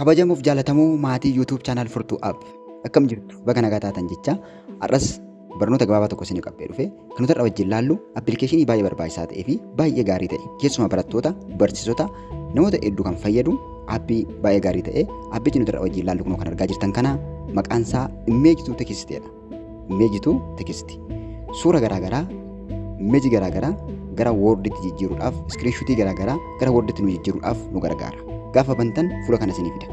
Kabajamuuf jaalatamuu maatii YouTube channel Furtuu App akkam jirtu baga nagaa taatan jecha har'as barnoota gabaabaa tokko isinii qabbee dhufe kan nuti irra wajjin laallu appilikeeshinii baay'ee barbaachisaa ta'ee fi baay'ee gaarii ta'e keessumaa barattoota, barsiisota, namoota hedduu kan fayyadu aappii baay'ee gaarii ta'e aappichi nuti irra wajjin laallu kunoo kan argaa jirtan kana maqaan isaa Imeejituu Tekistidha. Imeejituu Tekistii suura garaagaraa, imeejii garaagaraa gara woordiitti jijjiiruudhaaf, iskiriinshuutii garaagaraa gara woordiitti nu jijjiiruudhaaf nu gargaara. Gaafa bantan fuula kana isinii fida.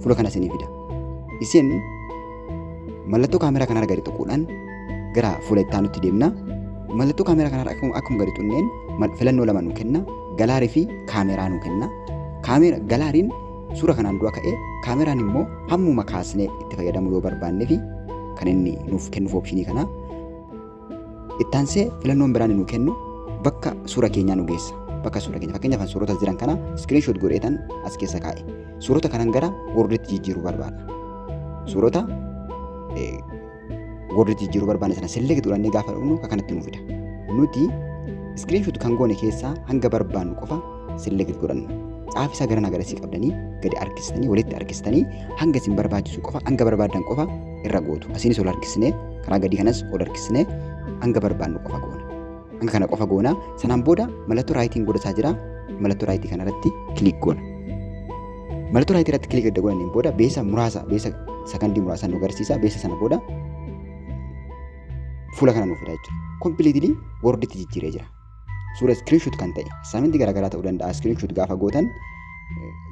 Fuula kana isinii fida. Isin mallattoo kaameraa kanarra gadi tuquudhaan gara fuula itti aanutti deemna. Mallattoo kaameraa kanarra akkuma gadi tunneen filannoo lama nu kenna. Galaarii fi kaameraa nu kenna. Galaariin suura kanaan dura ka'ee kaameraan immoo hammuma kaasnee itti fayyadamuu yoo barbaannee fi kan inni nuuf kennuuf oopshinii kana. Itti aansee filannoon biraan nu kennu bakka suura keenyaa nu geessa. Bakka suura keenya fakkeenyaaf suurota jiran kana iskiriinshoot godheetan as keessa kaa'e. Suurota kanan gara woordiitti jijjiiruu barbaada. Suurota woordiitti jijjiiruu barbaanne sana select godhannee gaafa dhufnu akka kanatti nu fida. Nuti iskiriinshoot kan goone keessaa hanga barbaannu qofa select godhanna. Caafisaa gara nagarasii qabdanii gadi harkistanii walitti harkistanii hanga isin barbaachisu qofa hanga barbaadan qofa irra gootu. Asiinis ol harkisnee karaa gadii kanas ol harkisnee hanga barbaannu qofa goona. Hanga kana qofa goona. Sanaan booda mallattoo raayitiin godhataa jira. Mallattoo raayitii kanarratti kilik goona. Mallattoo raayitii irratti kilik godhaniin booda beesa sakandii muraasa nu agarsiisa. Beesa sana booda fuula kana nuuf fida jechuudha. Kompiliitilii woordiitti jijjiiree jira. Suura iskiriinshoot kan ta'e saamintii garaagaraa ta'uu danda'a. Iskiriinshoot gaafa gootan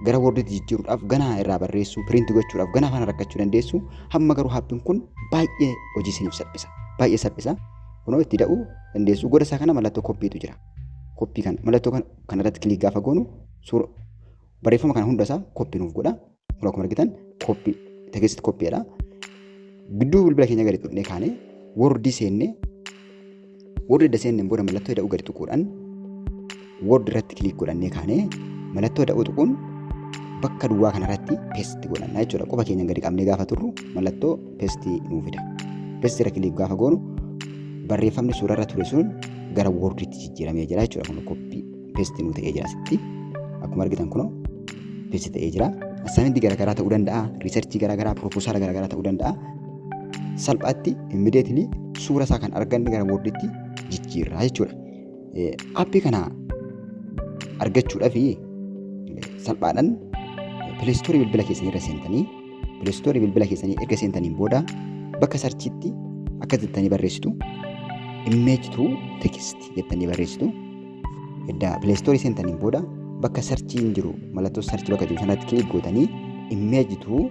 gara woordiitti jijjiiruudhaaf ganaa irraa barreessuu, piriinti gochuudhaaf ganaa afaan rakkachuu dandeessu. Hamma garuu aappiin kun baay'ee hojii isiniif salphisa. Baay'ee salphisa. Kunoo itti da'uu dandeessu. Goda isaa kana mallattoo koppiitu jira. Koppii kana mallattoo kanarratti kilik gaafa goonu suura barreeffama kana hunda isaa koppii nuuf godha. Kun akkuma argitan koppii tekisti koppiidha. Gidduu bilbila keenya gadi tuqnee kaanee woordii seennee woordii edda seenneen booda mallattoo da'uu gadi tuquudhaan woordii irratti kilik godhannee kaanee mallattoo da'uu tuquun bakka duwwaa kanarratti peesti godhanna jechuudha. Quba keenya gadi qabnee gaafa turru mallattoo peestii nuuf fida. Peestii irra kilik gaafa goonu barreeffamni suurarra ture sun gara woordiitti jijjiiramee jira jechuudha. Kun koppii peestii nu ta'ee jira asitti. Akkuma argitan kunoo peestii ta'ee jira. Assaamintii garaagaraa ta'uu danda'a, riisarchii garaagaraa, pirooposaala garaagaraa ta'uu danda'a. Salphaatti immideetilii suura isaa kan arganne gara woordiitti jijjiirra jechuudha. Aappii kana argachuudhaaf salphaadhaan pileestoorii bilbila keessanii irra seentanii pileestoorii bilbila keessanii erga seentaniin booda bakka sarchiitti akka jettanii barreessitu Imeejituu Tekistii jettanii barreessitu. Edda pileestoorii seentaniin booda bakka sarchiin jiru mallattoo sarchii bakka jiru sanatti kilik gootanii Imeejituu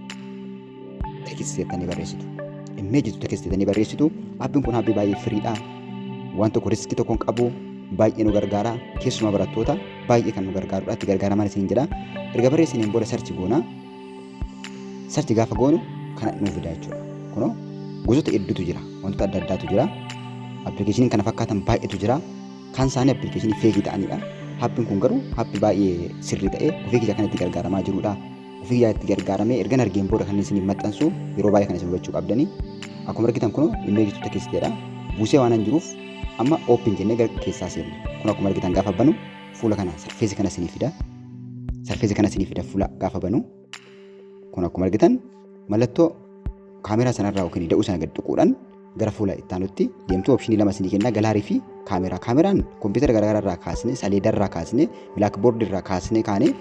Tekistii jettanii barreessitu. Imeejituu Tekistii jettanii barreessitu. Aappiin kun aappii baay'ee firiidha. Waan tokko riskii tokko hin qabu. Baay'ee nu gargaara. Keessumaa barattoota baay'ee kan nu gargaarudha. Itti gargaaraman isin jira. Erga barreessiniin booda sarchi goona. Sarchi gaafa goonu kana nuuf fida jechuudha. Kunoo gosoota hedduutu jira. Wantoota adda addaatu jira. Appilikeeshiniin kana fakkaatan baay'eetu jira. Kan isaanii appilikeeshinii feekii ta'anidha. Aappiin kun garuu aappii baay'ee sirrii ta'ee ofii kiyya kan itti gargaaramaa jirudha. Ofii kiyya itti gargaaramee ergan argeen booda kan isin maxxansu yeroo baay'ee kan isin hubachuu qabdanii. Akkuma argitan kunoo Imeejituu Tekistidha. Buusee waan hin jiruuf amma oopin jennee gara keessaa seenna. Kun akkuma argitan gaafa banu fuula kana sarfeesii kana isinii fida. Sarfeesii kana isinii fida fuula gaafa banu. Kun akkuma argitan mallattoo kaameraa sanarraa yookiin da'uu sana gadi tuquudhaan gara fuula itti aanutti deemtuu oopshinii lama isinii kenna. Galaarii fi kaameraa. Kaameraan kompiitara garaagaraa irraa kaasnee, saleedaa irraa kaasnee, bilaakboordii irraa kaasnee kaanee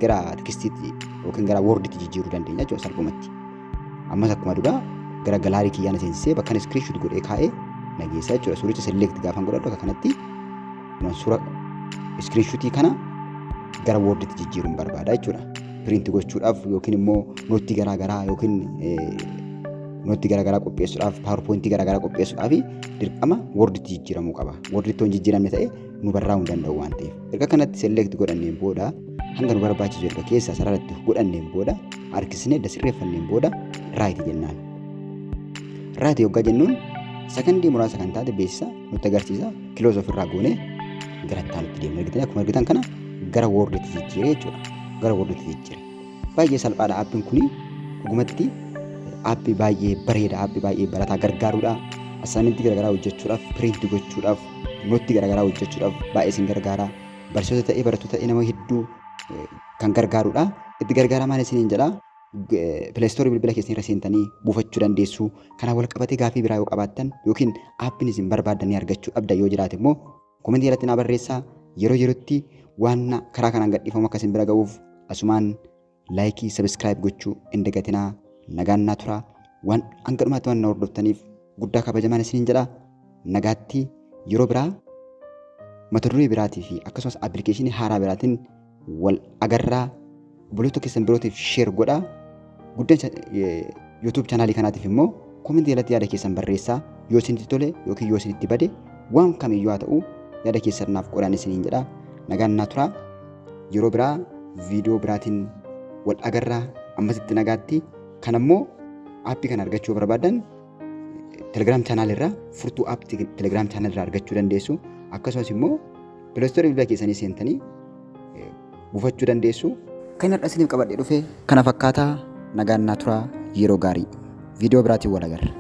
gara tekistiitti yookiin gara woordiitti jijjiiruu dandeenya jechuudha salphumatti. Ammas akkuma duraa gara galaarii kiyyaan seensisee bakka iskiriinshoot godhee kaa'ee nageessa jechuudha. Suuricha select gaafan godhadhu akka kanatti suura iskiriinshootii kana gara woordiitti jijjiiruun barbaada jechuudha. Piriinti gochuudhaaf yookiin immoo nootii garaagaraa yookiin nootii garaagaraa qopheessuudhaaf paawerpoointii garaagaraa qopheessuudhaaf dirqama woordiitti jijjiiramuu qaba. Woordiitti hin jijjiiramne ta'e nu barraa'uu hin danda'u waan ta'eef. Erga kanatti select godhanneen booda hanga nu barbaachisu erga keessa sararratti godhanneen booda harkisnee edda sirreeffanneen booda raayitii jennaan. Raayitii yoggaa jennuun sakandii muraasa kan taate beeksisa nutti agarsiisa. Kiloos ofirraa goonee gara itti aanutti deemna. Argitanii akkuma argitan kana gara woordiitti jijjiiree jechuudha. Gara woordiitti jijjiire. Baay'ee salphaadha aappiin kuni. Dhugumatti aappii baay'ee bareeda, aappii baay'ee barataa gargaarudha. Assaamintii garaagaraa hojjechuudhaaf, piriinti gochuudhaaf, nootii garaagaraa hojjechuudhaaf baay'ee isin gargaara. Barsiisota ta'ee barattoota ta'ee nama hedduu kan gargaarudha. itti gargaaramaan isiniin jedha. Pileestoorii bilbila keessan irra seentanii buufachuu dandeessu. Kanaan wal qabatee gaaffii biraa yoo qabaattan yookiin aappiin isin barbaadanii argachuu dhabdan yoo jiraate immoo komentii irratti naa barreessaa. Yeroo yerootti waan karaa kanaan gadhiifamu akka isin bira ga'uuf asumaan laayikii, sabiskiraayib gochuu hin dagatinaa. Nagaan naa turaa. Waan hanga dhumaatti waan na hordoftaniif guddaa kabajamaan isiniin jedha. Nagaatti yeroo biraa mata duree biraatii fi akkasumas aappilikeeshinii haaraa biraatiin wal agarraa. Obboleettota keessan birootiif sheer godhaa. Guddaan YouTube chaanaalii kanaatiif immoo komentii irratti yaada keessan barreessaa. Yoo isinitti tole yookiin yoo isinitti bade waan kamiyyuu haa ta'u yaada keessan naaf qoodaa isiniin jedha. Nagaan naa turaa. Yeroo biraa viidiyoo biraatiin wal agarraa. Ammasitti nagaatti. Kan ammoo aappii kana argachuu barbaadan Telegram channel irraa furtuu aappii Telegram channel irraa argachuu dandeessu. Akkasumas immoo pileestoorii bilbila keessanii seentanii buufachuu dandeessu. Kan har'a isiniif qabadhee dhufe kana fakkaataa. Nagaan naa turaa. Yeroo gaarii. Viidiyoo biraatiin wal agarra.